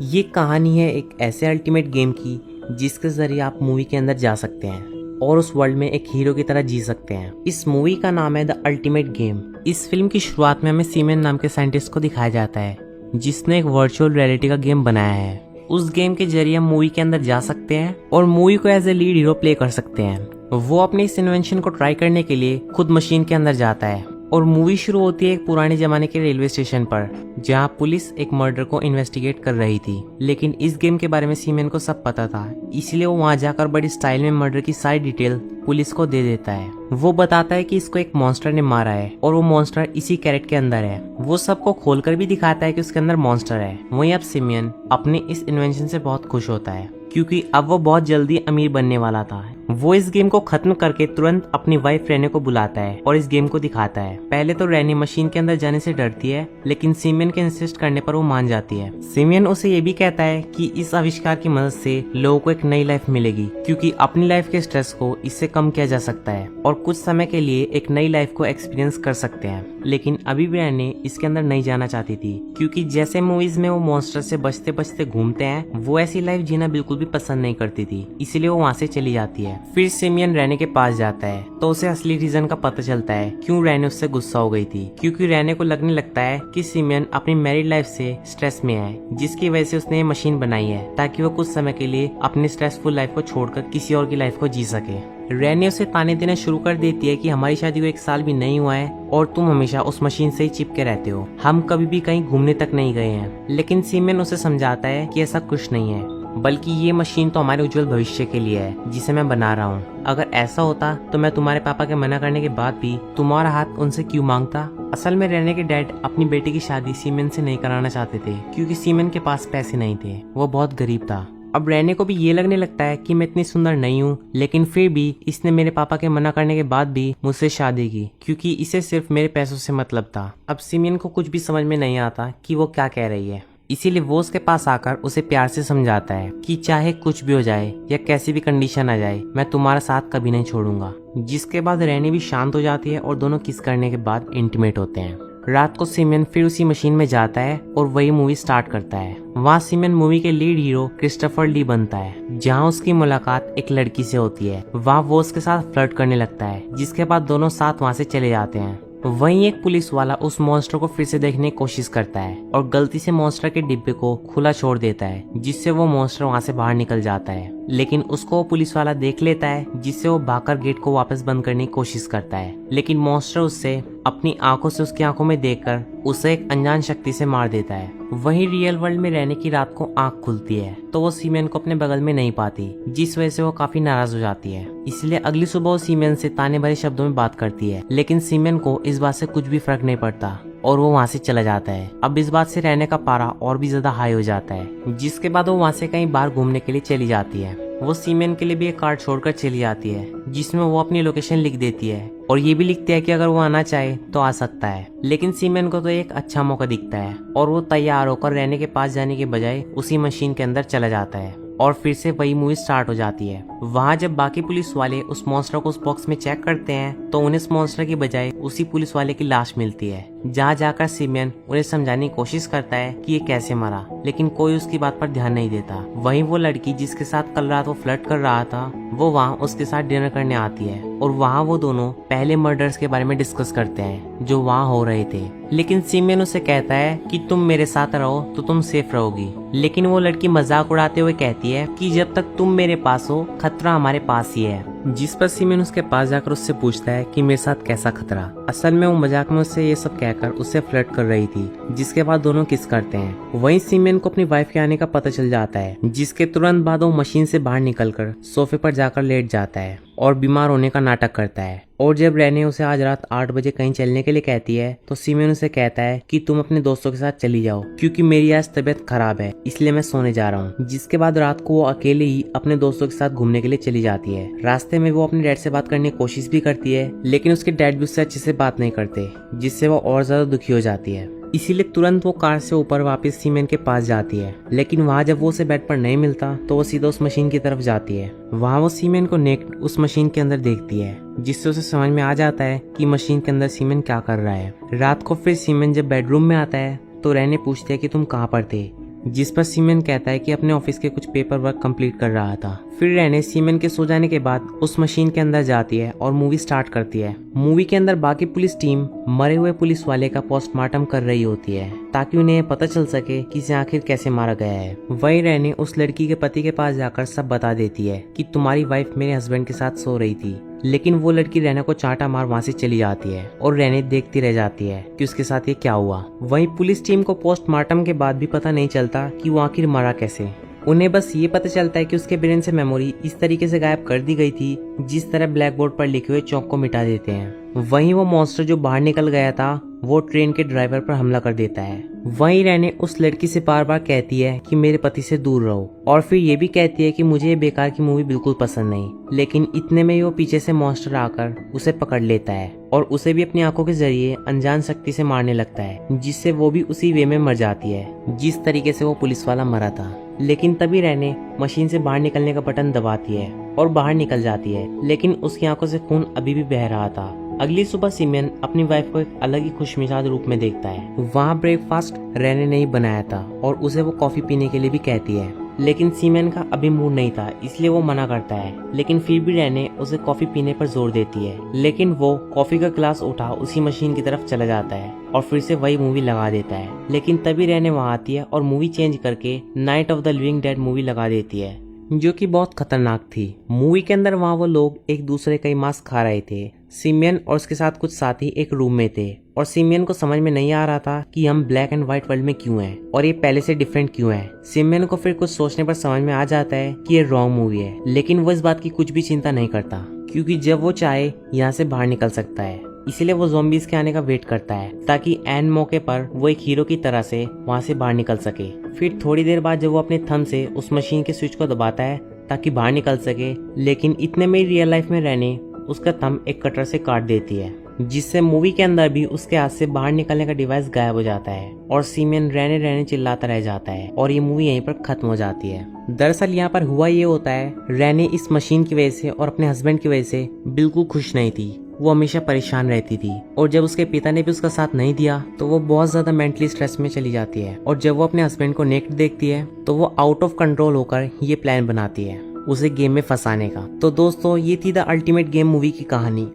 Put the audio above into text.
ये कहानी है एक ऐसे अल्टीमेट गेम की जिसके जरिए आप मूवी के अंदर जा सकते हैं और उस वर्ल्ड में एक हीरो की तरह जी सकते हैं। इस मूवी का नाम है द अल्टीमेट गेम। इस फिल्म की शुरुआत में हमें सीमेन नाम के साइंटिस्ट को दिखाया जाता है जिसने एक वर्चुअल रियलिटी का गेम बनाया है। उस गेम के जरिए हम मूवी के अंदर जा सकते हैं और मूवी को as a lead hero play कर सकते हैं। वो अपने इस इन्वेंशन को ट्राई करने के लिए खुद मशीन के अंदर जाता है और मूवी शुरू होती है एक पुराने जमाने के रेलवे स्टेशन पर जहां पुलिस एक मर्डर को इन्वेस्टिगेट कर रही थी। लेकिन इस गेम के बारे में सीमेन को सब पता था, इसलिए वो वहां जाकर बड़ी स्टाइल में मर्डर की सारी डिटेल पुलिस को दे देता है। वो बताता है कि इसको एक मॉन्स्टर ने मारा है और वो मॉन्स्टर इसी कैरेट के अंदर है। वो सबको खोलकर भी दिखाता है कि उसके अंदर मॉन्स्टर है। वहीं अब सिमियन अपने इस इन्वेंशन से बहुत खुश होता है क्योंकि अब वो बहुत जल्दी अमीर बनने वाला था। वो इस गेम को खत्म करके तुरंत अपनी वाइफ रेने को बुलाता है और इस गेम को दिखाता है। पहले तो रेने मशीन के अंदर जाने से डरती है, लेकिन सिमियन के इंसिस्ट करने पर वो मान जाती है। सिमियन उसे ये भी कहता है कि इस आविष्कार की मदद से लोगों को एक नई लाइफ मिलेगी क्योंकि अपनी लाइफ के स्ट्रेस को इससे कम किया जा सकता है और कुछ समय के लिए एक नई लाइफ को एक्सपीरियंस कर सकते हैं। लेकिन अभी भी रेने इसके अंदर नहीं जाना चाहती थी क्योंकि जैसे मूवीज में वो मॉन्स्टर से बचते बचते घूमते हैं, वो ऐसी लाइफ जीना बिल्कुल भी पसंद नहीं करती थी, इसलिए वो वहाँ से चली जाती है। फिर सिमियन रेने के पास जाता है तो उसे असली रीजन का पता चलता है क्यों रेने उससे गुस्सा हो गई थी, क्योंकि रेने को लगने लगता है कि सिमियन अपनी मैरिड लाइफ से स्ट्रेस में है जिसकी वजह से उसने ये मशीन बनाई है ताकि वो कुछ समय के लिए अपनी स्ट्रेसफुल लाइफ को छोड़कर किसी और की लाइफ को जी सके। रेने उसे ताने देना शुरू कर देती है कि हमारी शादी को 1 साल भी नहीं हुआ है और तुम हमेशा उस मशीन से ही चिपके रहते हो, हम कभी भी कहीं घूमने तक नहीं गए हैं। लेकिन सिमियन उसे समझाता है कि ऐसा कुछ नहीं है, बल्कि ये मशीन तो हमारे उज्जवल भविष्य के लिए है जिसे मैं बना रहा हूँ। अगर ऐसा होता तो मैं तुम्हारे पापा के मना करने के बाद भी तुम्हारा हाथ उनसे क्यों मांगता। असल में रेने के डैड अपनी बेटी की शादी सीमेन से नहीं कराना चाहते थे क्योंकि सीमेन के पास पैसे नहीं थे, वो बहुत गरीब था। अब रेने को भी ये लगने लगता है कि मैं इतनी सुंदर नहीं हूँ, लेकिन फिर भी इसने मेरे पापा के मना करने के बाद भी मुझसे शादी की क्योंकि इसे सिर्फ मेरे पैसों से मतलब था। अब सिमियन को कुछ भी समझ में नहीं आता कि वो क्या कह रही है, इसीलिए वो उसके पास आकर उसे प्यार से समझाता है कि चाहे कुछ भी हो जाए या कैसी भी कंडीशन आ जाए, मैं तुम्हारा साथ कभी नहीं छोड़ूंगा। जिसके बाद रेने भी शांत हो जाती है और दोनों किस करने के बाद इंटीमेट होते हैं। रात को सिमियन फिर उसी मशीन में जाता है और वही मूवी स्टार्ट करता है। वहाँ सिमियन मूवी के लीड हीरो क्रिस्टोफर ली बनता है, जहाँ उसकी मुलाकात एक लड़की से होती है। वहाँ वो उसके साथ फ्लर्ट करने लगता है, जिसके बाद दोनों साथ वहाँ से चले जाते हैं। वहीं एक पुलिस वाला उस मॉन्स्टर को फिर से देखने की कोशिश करता है और गलती से मॉन्स्टर के डिब्बे को खुला छोड़ देता है, जिससे वो मॉन्स्टर वहाँ से बाहर निकल जाता है। लेकिन उसको वो पुलिस वाला देख लेता है, जिससे वो भागकर गेट को वापस बंद करने की कोशिश करता है। लेकिन मॉन्स्टर उससे अपनी आंखों से उसकी आंखों में देखकर उसे एक अनजान शक्ति से मार देता है। वहीं रियल वर्ल्ड में रहने की रात को आंख खुलती है तो वो सीमेन को अपने बगल में नहीं पाती, जिस वजह से वो काफी नाराज हो जाती है। इसलिए अगली सुबह वो सीमेन से ताने भरे शब्दों में बात करती है, लेकिन सीमेन को इस बात से कुछ भी फर्क नहीं पड़ता और वो वहाँ से चला जाता है। अब इस बात से रहने का पारा और भी ज्यादा हाई हो जाता है, जिसके बाद वो वहाँ से कहीं बाहर घूमने के लिए चली जाती है। वो सीमेन के लिए भी एक कार्ड छोड़कर चली जाती है, जिसमें वो अपनी लोकेशन लिख देती है और ये भी लिखती है कि अगर वो आना चाहे तो आ सकता है। लेकिन सीमेन को तो एक अच्छा मौका दिखता है और वो तैयार होकर रहने के पास जाने के बजाय उसी मशीन के अंदर चला जाता है और फिर से वही मूवी स्टार्ट हो जाती है। वहाँ जब बाकी पुलिस वाले उस मॉन्स्टर को उस बॉक्स में चेक करते हैं तो उन्हें इस मॉन्स्टर की बजाय उसी पुलिस वाले की लाश मिलती है। जहाँ जाकर सिमियन उन्हें समझाने की कोशिश करता है कि ये कैसे मरा, लेकिन कोई उसकी बात पर ध्यान नहीं देता। वहीं वो लड़की जिसके साथ कल रात वो फ्लर्ट कर रहा था, वो वहाँ उसके साथ डिनर करने आती है और वहाँ वो दोनों पहले मर्डर्स के बारे में डिस्कस करते हैं जो वहाँ हो रहे थे। लेकिन सिमियन उसे कहता है कि तुम मेरे साथ रहो तो तुम सेफ रहोगी, लेकिन वो लड़की मजाक उड़ाते हुए कहती है कि जब तक तुम मेरे पास हो खतरा हमारे पास ही है। जिस पर सिमियन उसके पास जाकर उससे पूछता है कि मेरे साथ कैसा खतरा। असल में वो मजाक में उससे ये सब कहकर उससे फ्लर्ट कर रही थी, जिसके बाद दोनों किस करते हैं। वहीं सिमियन को अपनी वाइफ के आने का पता चल जाता है, जिसके तुरंत बाद वो मशीन से बाहर निकलकर सोफे पर जाकर लेट जाता है और बीमार होने का नाटक करता है। और जब रेने उसे आज रात 8 बजे कहीं चलने के लिए कहती है तो सिमियन उसे कहता है कि तुम अपने दोस्तों के साथ चली जाओ क्योंकि मेरी आज तबीयत खराब है, इसलिए मैं सोने जा रहा हूँ। जिसके बाद रात को वो अकेले ही अपने दोस्तों के साथ घूमने के लिए चली जाती है। रास्ते में वो अपने डैड से बात करने की कोशिश भी करती है, लेकिन उसके डैड भी उससे अच्छे से बात नहीं करते, जिससे वो और ज्यादा दुखी हो जाती है। इसीलिए तुरंत वो कार से ऊपर वापस सीमेन के पास जाती है। लेकिन वहाँ जब वो उसे बेड पर नहीं मिलता तो वो सीधा उस मशीन की तरफ जाती है। वहाँ वो सीमेन को नेक्ड उस मशीन के अंदर देखती है, जिससे उसे समझ में आ जाता है कि मशीन के अंदर सीमेन क्या कर रहा है। रात को फिर सीमेन जब बेडरूम में आता है तो रहने पूछती है कि तुम कहाँ पर थे, जिस पर सीमेन कहता है कि अपने ऑफिस के कुछ पेपर वर्क कंप्लीट कर रहा था। फिर रेने सीमेन के सो जाने के बाद उस मशीन के अंदर जाती है और मूवी स्टार्ट करती है। मूवी के अंदर बाकी पुलिस टीम मरे हुए पुलिस वाले का पोस्टमार्टम कर रही होती है ताकि उन्हें पता चल सके कि इसे आखिर कैसे मारा गया है। वही रेने उस लड़की के पति के पास जाकर सब बता देती है कि तुम्हारी वाइफ मेरे हस्बैंड के साथ सो रही थी, लेकिन वो लड़की रेने को चांटा मार वहाँ से चली जाती है और रेने देखती रह जाती है कि उसके साथ ये क्या हुआ। वहीं पुलिस टीम को पोस्टमार्टम के बाद भी पता नहीं चलता कि वो आखिर मरा कैसे। उन्हें बस ये पता चलता है कि उसके ब्रेन से मेमोरी इस तरीके से गायब कर दी गई थी जिस तरह ब्लैक बोर्ड पर लिखे हुए चौक को मिटा देते हैं। वहीं वो मॉन्स्टर जो बाहर निकल गया था वो ट्रेन के ड्राइवर पर हमला कर देता है। वहीं रेने उस लड़की से बार बार कहती है कि मेरे पति से दूर रहो और फिर ये भी कहती है कि मुझे ये बेकार की मूवी बिल्कुल पसंद नहीं। लेकिन इतने में ही वो पीछे से मॉन्स्टर आकर उसे पकड़ लेता है और उसे भी अपनी आंखों के जरिए अनजान शक्ति से मारने लगता है, जिससे वो भी उसी वे में मर जाती है जिस तरीके से वो पुलिस वाला मरा था। लेकिन तभी रेने मशीन से बाहर निकलने का बटन दबाती है और बाहर निकल जाती है, लेकिन उसकी आंखों से खून अभी भी बह रहा था। अगली सुबह सीमेन अपनी वाइफ को एक अलग ही खुशमिजाज रूप में देखता है। वहाँ ब्रेकफास्ट रेने ने ही बनाया था और उसे वो कॉफी पीने के लिए भी कहती है, लेकिन सीमेन का अभी मूड नहीं था इसलिए वो मना करता है। लेकिन फिर भी रेने उसे कॉफी पीने पर जोर देती है, लेकिन वो कॉफी का ग्लास उठा उसी मशीन की तरफ चला जाता है और फिर से वही मूवी लगा देता है। लेकिन तभी रेने वहाँ आती है और मूवी चेंज करके night of the living dead movie लगा देती है, जो कि बहुत खतरनाक थी। मूवी के अंदर वहाँ वो लोग एक दूसरे का ही मांस खा रहे थे। सिमियन और उसके साथ कुछ साथी एक रूम में थे और सिमियन को समझ में नहीं आ रहा था कि हम ब्लैक एंड व्हाइट वर्ल्ड में क्यों हैं और ये पहले से डिफरेंट क्यों है। सिमियन को फिर कुछ सोचने पर समझ में आ जाता है कि ये रॉन्ग मूवी है, लेकिन वो इस बात की कुछ भी चिंता नहीं करता क्योंकि जब वो चाहे यहाँ से बाहर निकल सकता है। इसीलिए वो ज़ॉम्बीज़ के आने का वेट करता है ताकि एन मौके पर वो एक हीरो की तरह से वहाँ से बाहर निकल सके। फिर थोड़ी देर बाद जब वो अपने थंब से उस मशीन के स्विच को दबाता है ताकि बाहर निकल सके, लेकिन इतने में रियल लाइफ में रहने उसका थंब एक कटर से काट देती है, जिससे मूवी के अंदर भी उसके हाथ से बाहर निकलने का डिवाइस गायब हो जाता है और सीमेन रहने रहने चिल्लाता रह जाता है और ये मूवी यहीं पर खत्म हो जाती है। दरअसल यहाँ पर हुआ ये होता है, रहने इस मशीन की वजह से और अपने हस्बैंड की वजह से बिल्कुल खुश नहीं थी। वो हमेशा परेशान रहती थी और जब उसके पिता ने भी उसका साथ नहीं दिया तो वो बहुत ज्यादा मेंटली स्ट्रेस में चली जाती है और जब वो अपने हस्बैंड को नेक्ड देखती है तो वो आउट ऑफ कंट्रोल होकर ये प्लान बनाती है उसे गेम में फंसाने का। तो दोस्तों ये थी द अल्टीमेट गेम मूवी की कहानी।